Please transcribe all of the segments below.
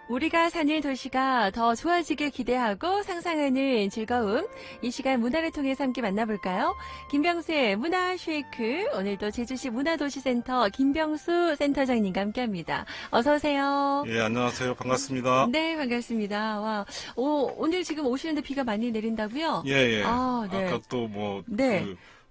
우리가 사는 도시가 더 좋아지길 기대하고 상상하는 즐거움. 이 시간 문화를 통해서 함께 만나볼까요? 김병수의 문화 쉐이크. 오늘도 제주시 문화도시센터 김병수 센터장님과 함께합니다. 어서 오세요. 예, 안녕하세요. 반갑습니다. 네, 반갑습니다. 와, 오늘 지금 오시는데 비가 많이 내린다고요? 예, 예. 아, 네. 아까 또 뭐, 네.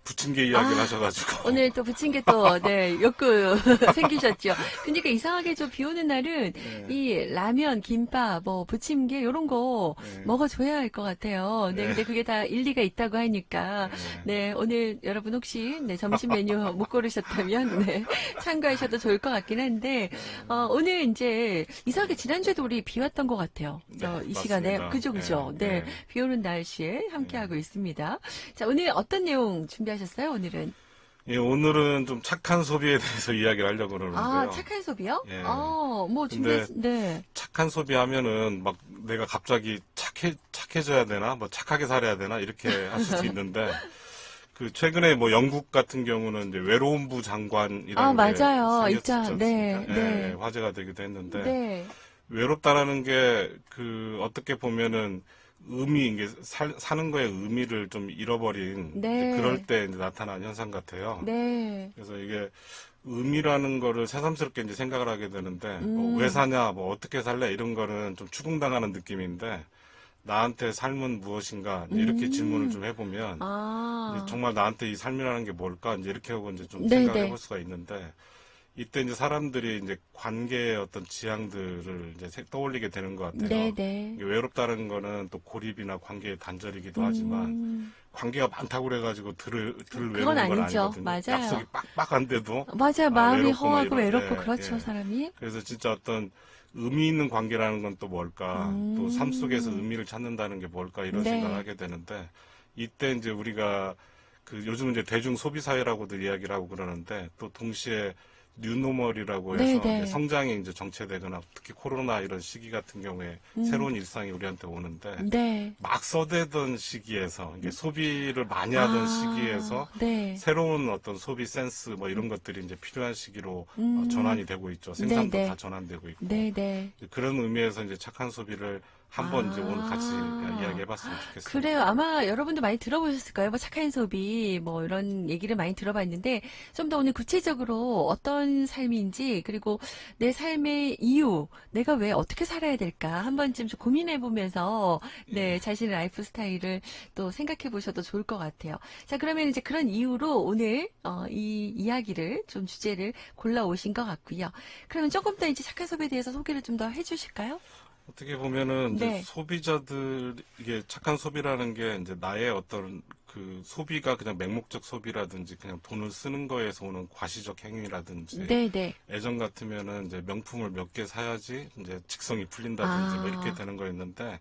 부침개 이야기를 하셔가지고. 오늘 또 부침개 또, 네, 욕구 생기셨죠. 그러니까 이상하게 좀 비 오는 날은 이 라면, 김밥, 뭐, 부침개, 요런 거 먹어줘야 할 것 같아요. 네, 근데 그게 다 일리가 있다고 하니까. 네, 오늘 여러분 혹시, 네, 점심 메뉴 못 고르셨다면, 네, 참고하셔도 좋을 것 같긴 한데, 오늘 이제 이상하게 지난주에도 우리 비 왔던 것 같아요. 이 시간에. 그죠, 그죠. 네, 비 오는 날씨에 함께하고 있습니다. 자, 오늘 어떤 내용 준비하셨어요? 오늘은? 예, 오늘은 좀 착한 소비에 대해서 이야기를 하려고 그러는데요. 아, 착한 소비요? 예. 뭐 네. 착한 소비하면은 막 내가 갑자기 착해져야 되나? 뭐 착하게 살아야 되나? 이렇게 하실 수 있는데, 최근에 뭐 영국 같은 경우는 이제 외로움부 장관이라는 게 맞아요. 생겼지 있죠. 않습니까? 네, 예, 네. 화제가 되기도 했는데, 네. 외롭다라는 게 어떻게 보면은 이게 사는 거에 의미를 좀 잃어버린 네. 그럴 때 이제 나타난 현상 같아요. 네. 그래서 이게 의미라는 거를 새삼스럽게 이제 생각을 하게 되는데 뭐 왜 사냐, 뭐 어떻게 살래 이런 거는 좀 추궁당하는 느낌인데 나한테 삶은 무엇인가 이렇게 질문을 좀 해보면 이제 정말 나한테 이 삶이라는 게 뭘까 이제 이렇게 하고 이제 좀 생각을 해볼 수가 있는데. 이때 이제 사람들이 이제 관계의 어떤 지향들을 이제 떠올리게 되는 것 같아요. 네네. 외롭다는 거는 또 고립이나 관계의 단절이기도 하지만 관계가 많다고 그래가지고 외로운 건 아니거든요. 맞아요. 약속이 빡빡한데도 맞아요. 마음이 외롭고 허하고 막 외롭고 그렇죠, 사람이. 그래서 진짜 어떤 의미 있는 관계라는 건 또 뭘까? 또 삶 속에서 의미를 찾는다는 게 뭘까? 이런 생각을 하게 되는데 이때 이제 우리가 요즘 이제 대중 소비 사회라고들 이야기를 하고 그러는데 또 동시에 뉴노멀이라고 해서 이제 성장이 이제 정체되거나 특히 코로나 이런 시기 같은 경우에 새로운 일상이 우리한테 오는데 막 써대던 시기에서 이게 소비를 많이 하던 시기에서 새로운 어떤 소비 센스 뭐 이런 것들이 이제 필요한 시기로 전환이 되고 있죠. 생산도 다 전환되고 있고 그런 의미에서 이제 착한 소비를 한번 이제 오늘 같이 이야기해봤으면 좋겠습니다. 그래요. 아마 여러분도 많이 들어보셨을 거예요. 뭐 착한 소비, 뭐 이런 얘기를 많이 들어봤는데 좀 더 오늘 구체적으로 어떤 삶인지 그리고 내 삶의 이유, 내가 왜 어떻게 살아야 될까 한 번쯤 좀 고민해보면서 자신의 라이프 스타일을 또 생각해 보셔도 좋을 것 같아요. 자, 그러면 이제 그런 이유로 오늘 이 이야기를 좀 주제를 골라 오신 것 같고요. 그러면 조금 더 이제 착한 소비에 대해서 소개를 좀 더 해주실까요? 어떻게 보면은 이제 소비자들 이게 착한 소비라는 게 이제 나의 어떤 소비가 그냥 맹목적 소비라든지 그냥 돈을 쓰는 거에서 오는 과시적 행위라든지 예전 같으면은 이제 명품을 몇 개 사야지 이제 직성이 풀린다든지 뭐 이렇게 되는 거였는데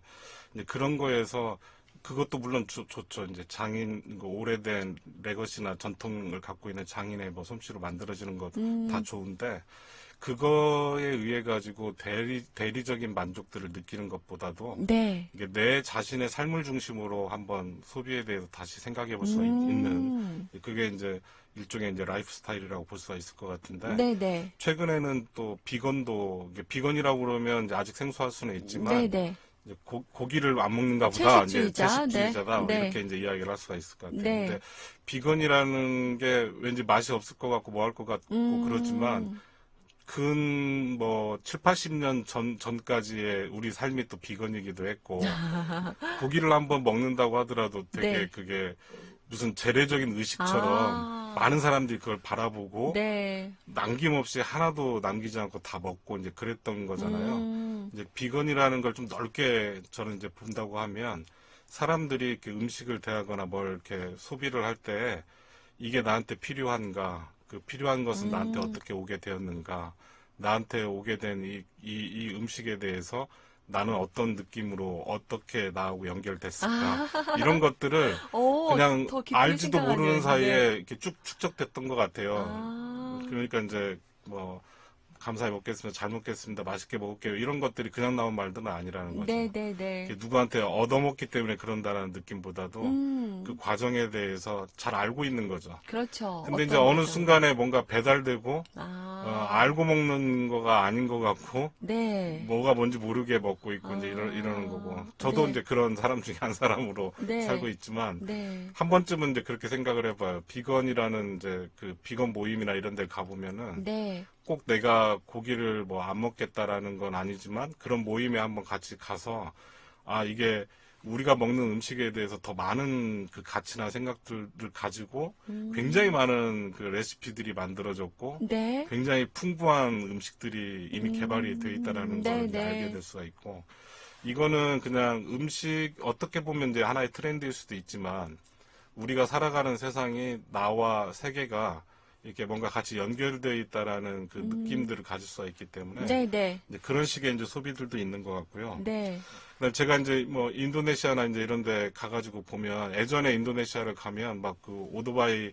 이제 그런 거에서 그것도 물론 좋죠. 이제 오래된 레거시나 전통을 갖고 있는 장인의 뭐 솜씨로 만들어지는 것 다 좋은데 그거에 의해 가지고 대리적인 만족들을 느끼는 것보다도 이게 내 자신의 삶을 중심으로 한번 소비에 대해서 다시 생각해 볼 수 있는 그게 이제 일종의 이제 라이프 스타일이라고 볼 수가 있을 것 같은데 최근에는 또 비건이라고 그러면 이제 아직 생소할 수는 있지만 이제 고기를 안 먹는가 보다 이제 채식주의자다 이렇게 이제 이야기를 할 수가 있을 것 같아요. 근데 비건이라는 게 왠지 맛이 없을 것 같고 뭐 할 것 같고 그러지만 뭐 7, 80년 전까지의 우리 삶이 또 비건이기도 했고 고기를 한번 먹는다고 하더라도 되게 그게 무슨 재래적인 의식처럼 많은 사람들이 그걸 바라보고 남김없이 하나도 남기지 않고 다 먹고 이제 그랬던 거잖아요. 이제 비건이라는 걸 좀 넓게 저는 이제 본다고 하면 사람들이 이렇게 음식을 대하거나 뭘 이렇게 소비를 할 때 이게 나한테 필요한가? 필요한 것은 나한테 어떻게 오게 되었는가? 나한테 오게 된 이 음식에 대해서 나는 어떤 느낌으로 어떻게 나하고 연결됐을까? 이런 것들을 그냥 알지도 모르는 사이에 이렇게 쭉 축적됐던 것 같아요. 그러니까 이제 뭐 감사히 먹겠습니다. 잘 먹겠습니다. 맛있게 먹을게요. 이런 것들이 그냥 나온 말들은 아니라는 거죠. 누구한테 얻어먹기 때문에 그런다는 느낌보다도 그 과정에 대해서 잘 알고 있는 거죠. 그렇죠. 근데 이제 어느 순간에 뭔가 배달되고 알고 먹는 거가 아닌 것 같고, 네. 뭐가 뭔지 모르게 먹고 있고, 이제 이러는 거고. 저도 네. 이제 그런 사람 중에 한 사람으로 네. 살고 있지만, 네. 한 번쯤은 이제 그렇게 생각을 해봐요. 비건이라는 이제 그 비건 모임이나 이런 데 가보면은, 네. 꼭 내가 고기를 뭐 안 먹겠다라는 건 아니지만, 그런 모임에 한번 같이 가서, 아, 이게 우리가 먹는 음식에 대해서 더 많은 그 가치나 생각들을 가지고 굉장히 많은 그 레시피들이 만들어졌고 네. 굉장히 풍부한 음식들이 이미 개발이 되어 있다라는 걸 이제 네. 알게 될 수가 있고 이거는 그냥 음식 어떻게 보면 이제 하나의 트렌드일 수도 있지만 우리가 살아가는 세상이 나와 세계가 이렇게 뭔가 같이 연결되어 있다라는 그 느낌들을 가질 수가 있기 때문에 네. 이제 그런 식의 이제 소비들도 있는 것 같고요. 네. 제가 이제 뭐 인도네시아나 이제 이런 데 가가지고 보면 예전에 인도네시아를 가면 막 그 오토바이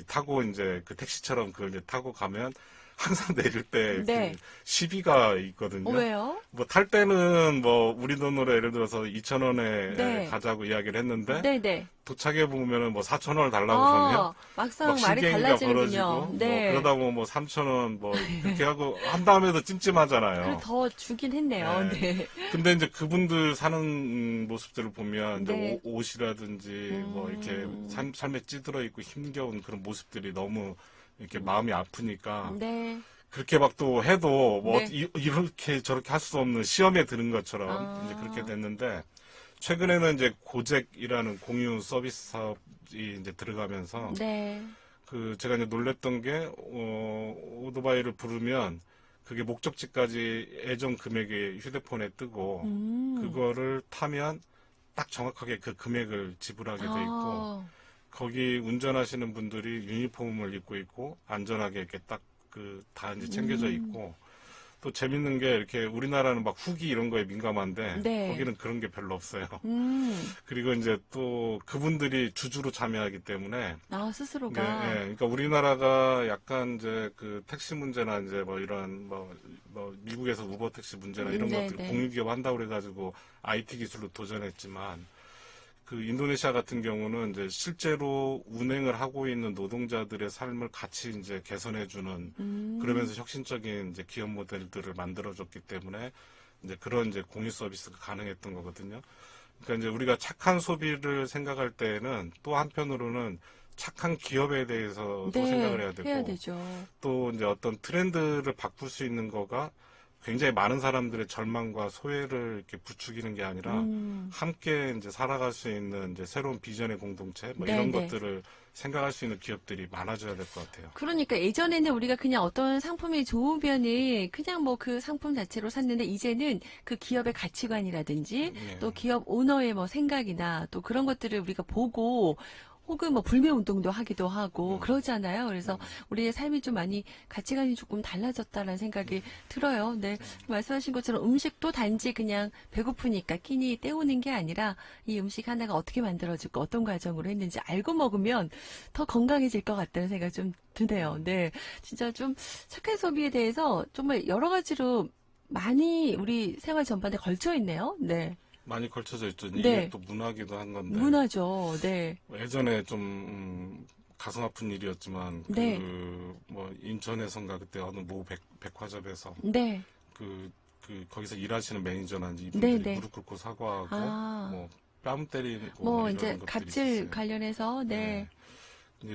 타고 이제 그 택시처럼 그걸 이제 타고 가면 항상 내릴 때 네. 그 시비가 있거든요. 왜요? 뭐 탈 때는 뭐 우리 돈으로 예를 들어서 2,000원에 네. 가자고 이야기를 했는데 네. 도착해 보면은 뭐 4,000원을 달라고 그러면 막상 막 말이 실갱이가 달라지는군요. 벌어지고 네. 뭐 그러다 보면 뭐 3,000원 뭐 그렇게 하고 한 다음에도 찜찜하잖아요. 그래 더 주긴 했네요. 네. 네. 근데 이제 그분들 사는 모습들을 보면 이제 네. 옷이라든지 뭐 이렇게 삶에 찌들어 있고 힘겨운 그런 모습들이 너무 이렇게 마음이 아프니까 네. 그렇게 막 또 해도 뭐 네. 이렇게 저렇게 할 수 없는 시험에 드는 것처럼 이제 그렇게 됐는데 최근에는 이제 고잭이라는 공유 서비스 사업이 이제 들어가면서 네. 그 제가 이제 놀랬던 게 오토바이를 부르면 그게 목적지까지 예정 금액이 휴대폰에 뜨고 그거를 타면 딱 정확하게 그 금액을 지불하게 돼 있고 거기 운전하시는 분들이 유니폼을 입고 있고 안전하게 이렇게 딱 그 다 이제 챙겨져 있고 또 재밌는 게 이렇게 우리나라는 막 후기 이런 거에 민감한데 네. 거기는 그런 게 별로 없어요. 그리고 이제 또 그분들이 주주로 참여하기 때문에 스스로가. 네, 그러니까 우리나라가 약간 이제 그 택시 문제나 이제 뭐 이런 뭐 미국에서 우버 택시 문제나 이런 것들 공유기업 한다고 그래가지고 IT 기술로 도전했지만 그 인도네시아 같은 경우는 이제 실제로 운행을 하고 있는 노동자들의 삶을 같이 이제 개선해주는 그러면서 혁신적인 이제 기업 모델들을 만들어줬기 때문에 이제 그런 이제 공유 서비스가 가능했던 거거든요. 그러니까 이제 우리가 착한 소비를 생각할 때에는 또 한편으로는 착한 기업에 대해서도 생각을 해야 되고 해야 되죠. 또 이제 어떤 트렌드를 바꿀 수 있는 거가 굉장히 많은 사람들의 절망과 소외를 이렇게 부추기는 게 아니라 함께 이제 살아갈 수 있는 이제 새로운 비전의 공동체 뭐 이런 것들을 생각할 수 있는 기업들이 많아져야 될 것 같아요. 그러니까 예전에는 우리가 그냥 어떤 상품이 좋으면은 그냥 뭐 그 상품 자체로 샀는데 이제는 그 기업의 가치관이라든지 또 기업 오너의 뭐 생각이나 또 그런 것들을 우리가 보고 혹은 뭐 불매 운동도 하기도 하고 그러잖아요. 그래서 우리의 삶이 좀 많이 가치관이 조금 달라졌다라는 생각이 들어요. 네. 말씀하신 것처럼 음식도 단지 그냥 배고프니까 끼니 때우는 게 아니라 이 음식 하나가 어떻게 만들어질까 어떤 과정으로 했는지 알고 먹으면 더 건강해질 것 같다는 생각이 좀 드네요. 네. 진짜 좀 착한 소비에 대해서 정말 여러 가지로 많이 우리 생활 전반에 걸쳐 있네요. 네. 많이 걸쳐져 있죠. 이게 또 문화기도 한 건데. 문화죠. 네. 예전에 좀 가슴 아픈 일이었지만 뭐 인천에선가 그때 어느 모 백화점에서 거기서 일하시는 매니저나 이분들이 무릎 꿇고 사과하고 뭐 뺨 때리고 뭐 이런 이제 것들이 갑질 있었어요. 관련해서 이제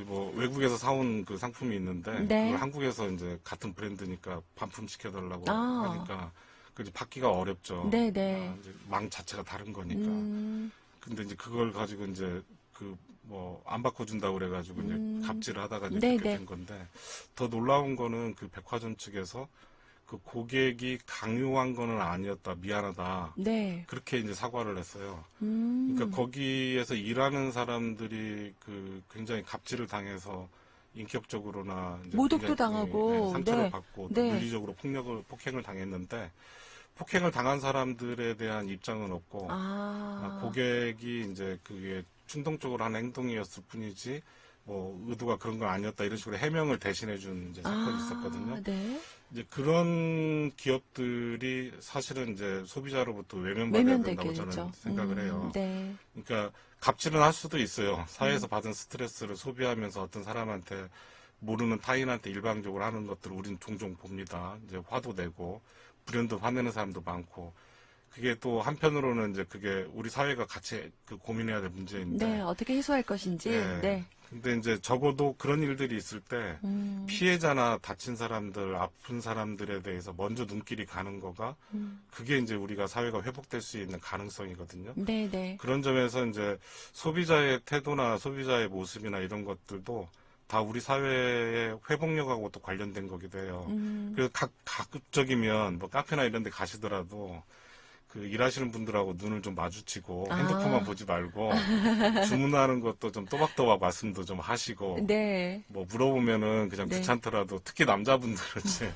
뭐 외국에서 사온 그 상품이 있는데 그걸 한국에서 이제 같은 브랜드니까 반품 시켜달라고 하니까 그 이제 받기가 어렵죠. 이제 망 자체가 다른 거니까. 근데 이제 그걸 가지고 이제 그 뭐 안 바꿔준다고 그래가지고 이제 갑질을 하다가 이제 그렇게 된 건데 더 놀라운 거는 그 백화점 측에서 그 고객이 강요한 거는 아니었다 미안하다 그렇게 이제 사과를 했어요. 그러니까 거기에서 일하는 사람들이 그 굉장히 갑질을 당해서 인격적으로나 이제 모독도 당하고 상처를 받고 또 물리적으로 폭행을 당했는데 폭행을 당한 사람들에 대한 입장은 없고 고객이 이제 그게 충동적으로 한 행동이었을 뿐이지 뭐 의도가 그런 건 아니었다 이런 식으로 해명을 대신해 준 이제 사건이 있었거든요. 이제 그런 기업들이 사실은 이제 소비자로부터 외면받아야 된다고 저는 생각을 해요. 그러니까 갑질은 할 수도 있어요. 사회에서 받은 스트레스를 소비하면서 어떤 사람한테 모르는 타인한테 일방적으로 하는 것들을 우린 종종 봅니다. 이제 화도 내고 불현듯 화내는 사람도 많고 그게 또 한편으로는 이제 그게 우리 사회가 같이 그 고민해야 될 문제인데 네, 어떻게 해소할 것인지. 네. 네. 근데 이제 적어도 그런 일들이 있을 때 피해자나 다친 사람들, 아픈 사람들에 대해서 먼저 눈길이 가는 거가 그게 이제 우리가 사회가 회복될 수 있는 가능성이거든요. 네, 네. 그런 점에서 이제 소비자의 태도나 소비자의 모습이나 이런 것들도 다 우리 사회의 회복력하고 또 관련된 거기도 해요. 그래서 가급적이면 뭐 카페나 이런 데 가시더라도 그 일하시는 분들하고 눈을 좀 마주치고 핸드폰만 보지 말고 주문하는 것도 좀 또박또박 말씀도 좀 하시고 네. 뭐 물어보면은 그냥 네. 귀찮더라도 특히 남자분들은 이제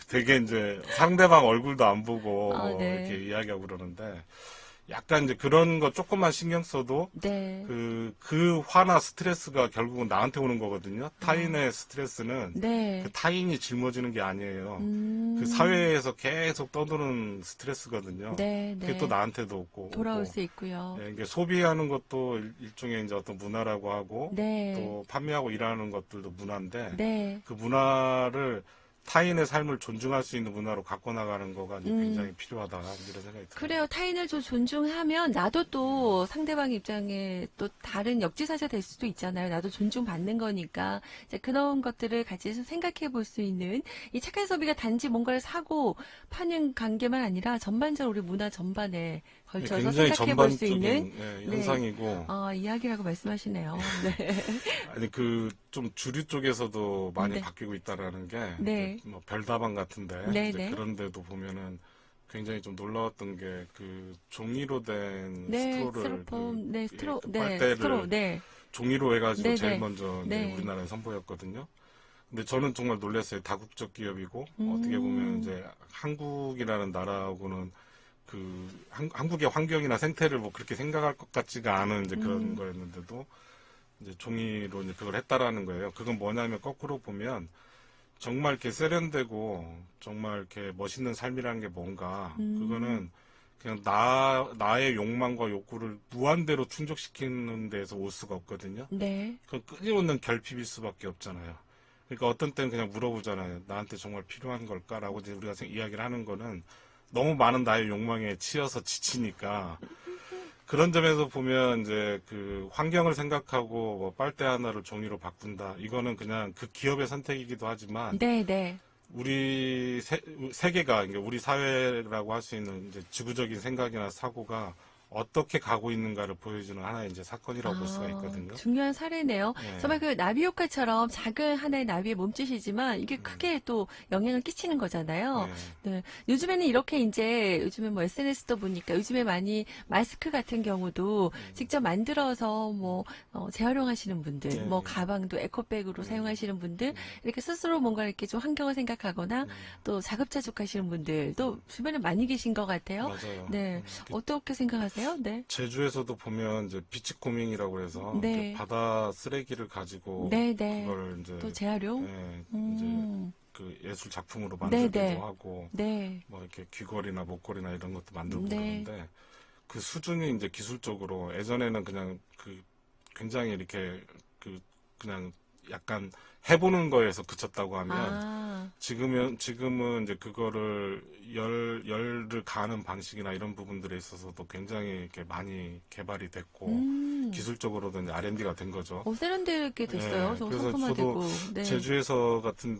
되게 이제 상대방 얼굴도 안 보고 네. 이렇게 이야기하고 그러는데 약간 이제 그런 거 조금만 신경 써도 네. 그 화나 스트레스가 결국은 나한테 오는 거거든요. 타인의 스트레스는 네. 그 타인이 짊어지는 게 아니에요. 그 사회에서 계속 떠도는 스트레스거든요. 네, 그게 네. 또 나한테도 오고 돌아올 수 있고요. 네, 이게 소비하는 것도 일종의 이제 어떤 문화라고 하고 네. 또 판매하고 일하는 것들도 문화인데 네. 그 문화를 타인의 삶을 존중할 수 있는 문화로 갖고 나가는 거가 이제 굉장히 필요하다 이런 생각이 들어요. 그래요. 타인을 좀 존중하면 나도 또 상대방 입장에 또 다른 역지사지가 될 수도 있잖아요. 나도 존중받는 거니까 이제 그런 것들을 같이 생각해 볼 수 있는 이 착한 소비가 단지 뭔가를 사고 파는 관계만 아니라 전반적으로 우리 문화 전반에 걸쳐서 굉장히 생각해 볼 수 있는 전반적인 현상이고 이야기라고 말씀하시네요. 네. 아니 그 좀 주류 쪽에서도 많이 네. 바뀌고 있다라는 게 네. 뭐 별다방 같은데 네, 이제 네. 그런 데도 보면은 굉장히 좀 놀라웠던 게 그 종이로 된 네, 스트로를 스티로폼, 네, 스트로, 그 네, 빨대를 스트로, 네. 종이로 해가지고 네, 제일 네. 먼저 이제 네. 우리나라에 선보였거든요. 근데 저는 정말 놀랐어요. 다국적 기업이고 어떻게 보면 이제 한국이라는 나라하고는 한국의 환경이나 생태를 뭐 그렇게 생각할 것 같지가 않은 이제 그런 거였는데도 이제 종이로 이제 그걸 했다라는 거예요. 그건 뭐냐면 거꾸로 보면 정말 이렇게 세련되고 정말 이렇게 멋있는 삶이라는 게 뭔가 그거는 그냥 나의 욕망과 욕구를 무한대로 충족시키는 데서 올 수가 없거든요. 네. 그건 끊임없는 결핍일 수밖에 없잖아요. 그러니까 어떤 때는 그냥 물어보잖아요. 나한테 정말 필요한 걸까라고 이제 우리가 이야기를 하는 거는 너무 많은 나의 욕망에 치여서 지치니까 그런 점에서 보면 이제 그 환경을 생각하고 뭐 빨대 하나를 종이로 바꾼다. 이거는 그냥 그 기업의 선택이기도 하지만 네, 네. 우리 세계가 그러니까 우리 사회라고 할 수 있는 이제 지구적인 생각이나 사고가 어떻게 가고 있는가를 보여주는 하나의 이제 사건이라고 볼 수가 있거든요. 중요한 사례네요. 네. 정말 그 나비 효과처럼 작은 하나의 나비의 몸짓이지만 이게 크게 또 영향을 끼치는 거잖아요. 네. 요즘에는 이렇게 이제 요즘에 뭐 SNS도 보니까 요즘에 많이 마스크 같은 경우도 직접 만들어서 뭐 재활용하시는 분들, 네. 뭐 가방도 에코백으로 사용하시는 분들 이렇게 스스로 뭔가 이렇게 좀 환경을 생각하거나 또 자급자족하시는 분들도 주변에 많이 계신 것 같아요. 맞아요. 네. 어떻게 생각하세요? 네. 제주에서도 보면 이제 비치코밍이라고 해서 네. 바다 쓰레기를 가지고 네, 네. 그걸 이제 또 재활용? 이제 그 예술 작품으로 네, 만들기도 네. 하고 네. 뭐 이렇게 귀걸이나 목걸이나 이런 것도 만들고 네. 그러는데 그 수준이 이제 기술적으로 예전에는 그냥 그 굉장히 이렇게 그냥 약간 해보는 거에서 그쳤다고 하면 지금은 이제 그거를 열을 가하는 방식이나 이런 부분들에 있어서도 굉장히 이렇게 많이 개발이 됐고 기술적으로도 이제 R&D가 된 거죠. 세련되게 됐어요. 좀 그래서 상품화되고. 저도 네. 제주에서 같은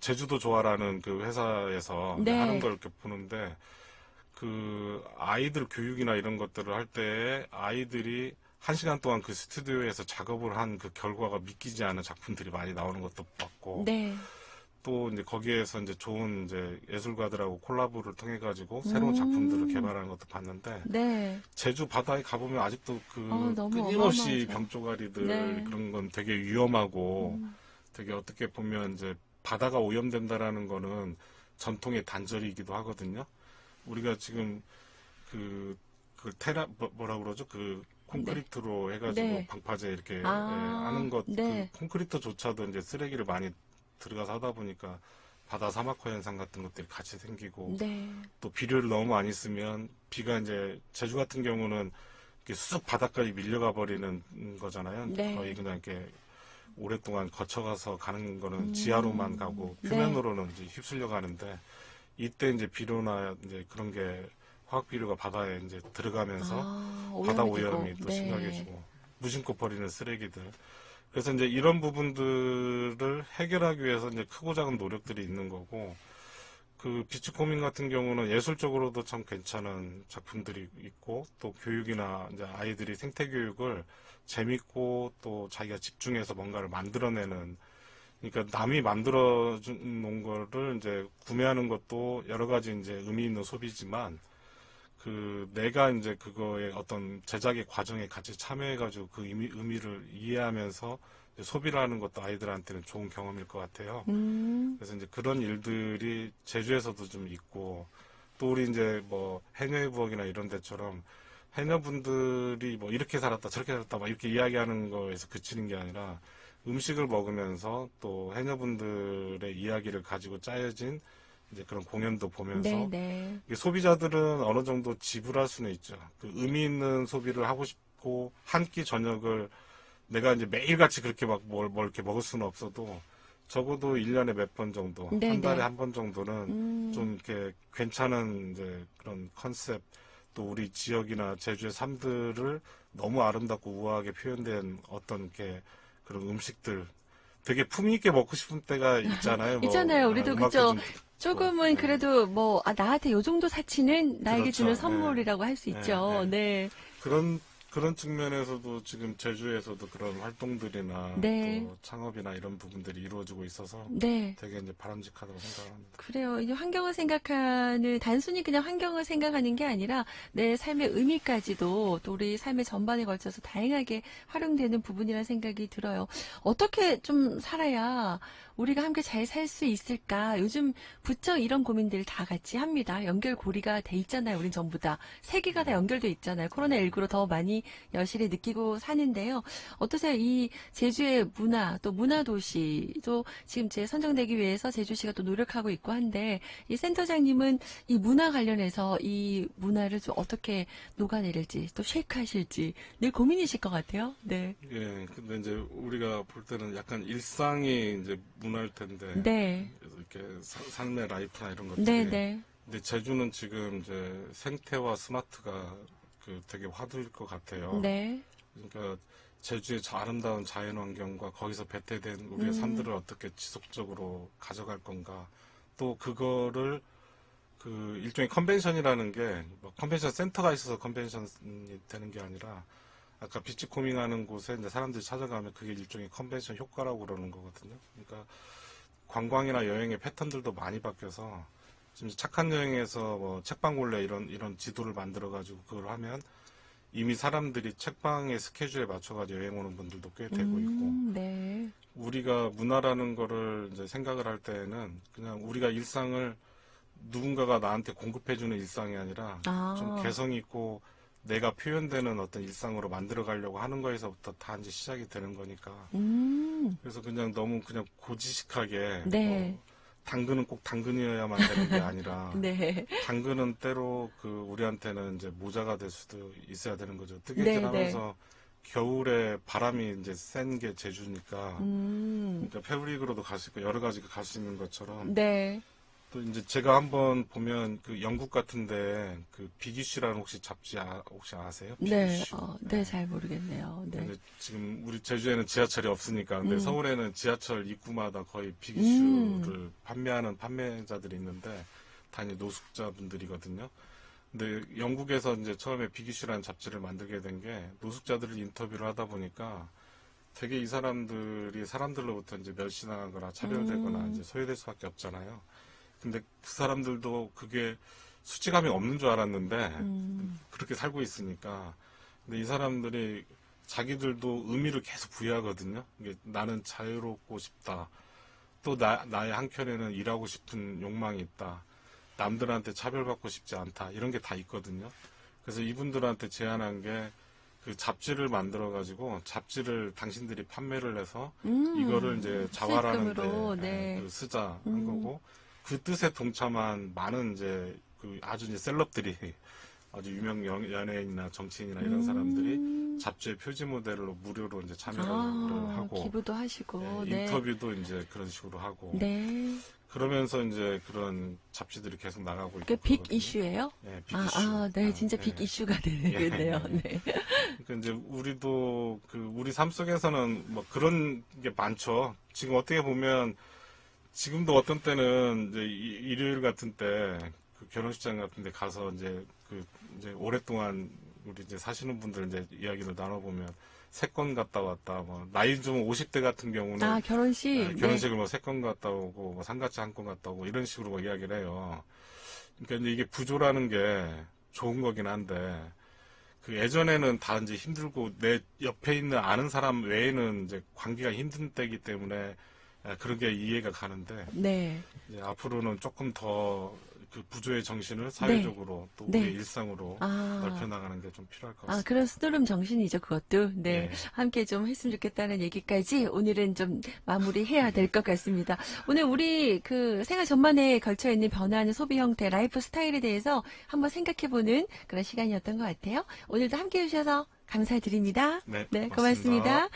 제주도 좋아라는 그 회사에서 네. 하는 걸 이렇게 보는데 그 아이들 교육이나 이런 것들을 할 때 아이들이 1시간 동안 그 스튜디오에서 작업을 한 그 결과가 믿기지 않은 작품들이 많이 나오는 것도 봤고 네. 또 이제 거기에서 이제 좋은 이제 예술가들하고 콜라보를 통해 가지고 새로운 작품들을 개발하는 것도 봤는데 네. 제주 바다에 가보면 아직도 너무 끊임없이 어마어마하죠. 병조가리들 네. 그런 건 되게 위험하고 되게 어떻게 보면 이제 바다가 오염된다라는 거는 전통의 단절이기도 하거든요. 우리가 지금 뭐라 그러죠? 콘크리트로 해가지고 네. 방파제 이렇게 하는 것, 네. 콘크리트조차도 이제 쓰레기를 많이 들어가서 하다 보니까 바다 사막화 현상 같은 것들이 같이 생기고 네. 또 비료를 너무 많이 쓰면 비가 이제 제주 같은 경우는 이렇게 쑥 바닥까지 밀려가 버리는 거잖아요. 네. 거의 그냥 이렇게 오랫동안 거쳐가서 가는 거는 지하로만 가고 표면으로는 이제 휩쓸려 가는데 이때 이제 비료나 이제 그런 게 화학 비료가 바다에 이제 들어가면서 바다 오염이 또 심각해지고 무심코 버리는 쓰레기들. 그래서 이제 이런 부분들을 해결하기 위해서 이제 크고 작은 노력들이 있는 거고, 그 비치코민 같은 경우는 예술적으로도 참 괜찮은 작품들이 있고, 또 교육이나 이제 아이들이 생태 교육을 재밌고 또 자기가 집중해서 뭔가를 만들어내는, 그러니까 남이 만들어 놓은 거를 이제 구매하는 것도 여러 가지 이제 의미 있는 소비지만, 그 내가 이제 그거의 어떤 제작의 과정에 같이 참여해가지고 그 의미를 이해하면서 이제 소비를 하는 것도 아이들한테는 좋은 경험일 것 같아요. 그래서 이제 그런 일들이 제주에서도 좀 있고, 또 우리 이제 뭐 해녀의 부엌이나 이런 데처럼 해녀분들이 뭐 이렇게 살았다 저렇게 살았다 막 이렇게 이야기하는 거에서 그치는 게 아니라 음식을 먹으면서 또 해녀분들의 이야기를 가지고 짜여진 이제 그런 공연도 보면서 소비자들은 어느 정도 지불할 수는 있죠. 그 의미 있는 소비를 하고 싶고 한 끼 저녁을 내가 이제 매일같이 그렇게 막 뭘 이렇게 먹을 수는 없어도 적어도 1년에 몇 번 정도, 한 달에 한 번 정도는 좀 이렇게 괜찮은 이제 그런 컨셉, 또 우리 지역이나 제주의 삶들을 너무 아름답고 우아하게 표현된 어떤 이렇게 그런 음식들 되게 품위 있게 먹고 싶은 때가 있잖아요. 있잖아요. 우리도 그죠. 조금은 그래도 뭐 나한테 요 정도 사치는 나에게 주는 선물이라고 할 수 있죠. 네. 그런 측면에서도 지금 제주에서도 그런 활동들이나 또 창업이나 이런 부분들이 이루어지고 있어서 되게 이제 바람직하다고 생각합니다. 그래요. 이제 환경을 생각하는, 단순히 그냥 환경을 생각하는 게 아니라 내 삶의 의미까지도 또 우리 삶의 전반에 걸쳐서 다양하게 활용되는 부분이라는 생각이 들어요. 어떻게 좀 살아야 우리가 함께 잘 살 수 있을까? 요즘 부쩍 이런 고민들 다 같이 합니다. 연결고리가 돼 있잖아요. 우린 전부 다. 세계가 다 연결돼 있잖아요. 코로나19로 더 많이 여실히 느끼고 사는데요. 어떠세요? 이 제주의 문화, 또 문화도시도 지금 제 선정되기 위해서 제주시가 또 노력하고 있고 한데, 이 센터장님은 이 문화 관련해서 이 문화를 좀 어떻게 녹아내릴지, 또 쉐이크하실지 늘 고민이실 것 같아요. 네. 예, 근데 이제 우리가 볼 때는 약간 일상이 이제 문화일 텐데, 이렇게 삶의 라이프나 이런 것들이. 근데 제주는 지금 이제 생태와 스마트가 그 되게 화두일 것 같아요. 그러니까 제주의 아름다운 자연환경과 거기서 배태된 우리의 삶들을 어떻게 지속적으로 가져갈 건가. 또 그거를 그 일종의 컨벤션이라는 게 뭐 컨벤션 센터가 있어서 컨벤션이 되는 게 아니라 아까 비치코밍 하는 곳에 이제 사람들이 찾아가면 그게 일종의 컨벤션 효과라고 그러는 거거든요. 그러니까 관광이나 여행의 패턴들도 많이 바뀌어서 지금 착한 여행에서 뭐 책방골레 이런 지도를 만들어 가지고 그걸 하면 이미 사람들이 책방의 스케줄에 맞춰가지고 여행 오는 분들도 꽤 되고 있고, 우리가 문화라는 거를 이제 생각을 할 때는 그냥 우리가 일상을 누군가가 나한테 공급해주는 일상이 아니라 좀 개성 있고 내가 표현되는 어떤 일상으로 만들어 가려고 하는 거에서부터 다 이제 시작이 되는 거니까. 그래서 그냥 너무 그냥 고지식하게 당근은 꼭 당근이어야만 되는 게 아니라 당근은 때로 그 우리한테는 이제 모자가 될 수도 있어야 되는 거죠. 뜨개질하면서 겨울에 바람이 이제 센 게 제주니까 그러니까 패브릭으로도 갈 수 있고 여러 가지가 갈 수 있는 것처럼 또 이제 제가 한번 보면 그 영국 같은데 그 비기쉬라는 혹시 잡지 혹시 아세요? 잘 모르겠네요. 근데 지금 우리 제주에는 지하철이 없으니까 근데 서울에는 지하철 입구마다 거의 비기슈를 판매하는 판매자들이 있는데 다 이제 노숙자분들이거든요. 근데 영국에서 이제 처음에 비기슈라는 잡지를 만들게 된 게 노숙자들을 인터뷰를 하다 보니까 되게 이 사람들이 사람들로부터 이제 멸시당하거나 차별되거나 이제 소외될 수밖에 없잖아요. 근데 그 사람들도 그게 수치감이 없는 줄 알았는데 그렇게 살고 있으니까. 근데 이 사람들이 자기들도 의미를 계속 부여하거든요. 이게 나는 자유롭고 싶다. 또 나의 한켠에는 일하고 싶은 욕망이 있다. 남들한테 차별받고 싶지 않다. 이런 게 다 있거든요. 그래서 이분들한테 제안한 게 그 잡지를 만들어가지고 잡지를 당신들이 판매를 해서 이거를 이제 자활하는데 그 쓰자 한 거고 그 뜻에 동참한 많은 이제 그 아주 이제 셀럽들이 아주 유명 연예인이나 정치인이나 이런 사람들이 잡지의 표지 모델로 무료로 이제 참여를 하고 기부도 하시고 네, 인터뷰도 이제 그런 식으로 하고 네. 그러면서 이제 그런 잡지들이 계속 나가고 있고. 빅 이슈예요? 네, 빅 이슈. 네, 진짜 빅 이슈가 되겠네요. 네. 그러니까 이제 우리도 우리 삶 속에서는 뭐 그런 게 많죠. 지금 어떻게 보면 지금도 어떤 때는 이제 일요일 같은 때 그 결혼식장 같은 데 가서 이제 이제 오랫동안 우리 이제 사시는 분들 이제 이야기를 나눠보면 3건 갔다 왔다, 뭐, 나이 좀 50대 같은 경우는. 결혼식? 결혼식을 뭐 3건 갔다 오고, 뭐 상가차 1건 갔다 오고, 이런 식으로 뭐 이야기를 해요. 그러니까 이제 이게 부조라는 게 좋은 거긴 한데, 예전에는 다 이제 힘들고, 내 옆에 있는 아는 사람 외에는 이제 관계가 힘든 때이기 때문에, 그런 게 이해가 가는데, 네. 이제 앞으로는 조금 더 부조의 정신을 사회적으로 또 우리의 일상으로 넓혀나가는 게 좀 필요할 것 같습니다. 그런 스토름 정신이죠, 그것도. 네. 함께 좀 했으면 좋겠다는 얘기까지 오늘은 좀 마무리해야 될 것 같습니다. 오늘 우리 생활 전반에 걸쳐 있는 변화하는 소비 형태, 라이프 스타일에 대해서 한번 생각해보는 그런 시간이었던 것 같아요. 오늘도 함께 해주셔서 감사드립니다. 네, 고맙습니다.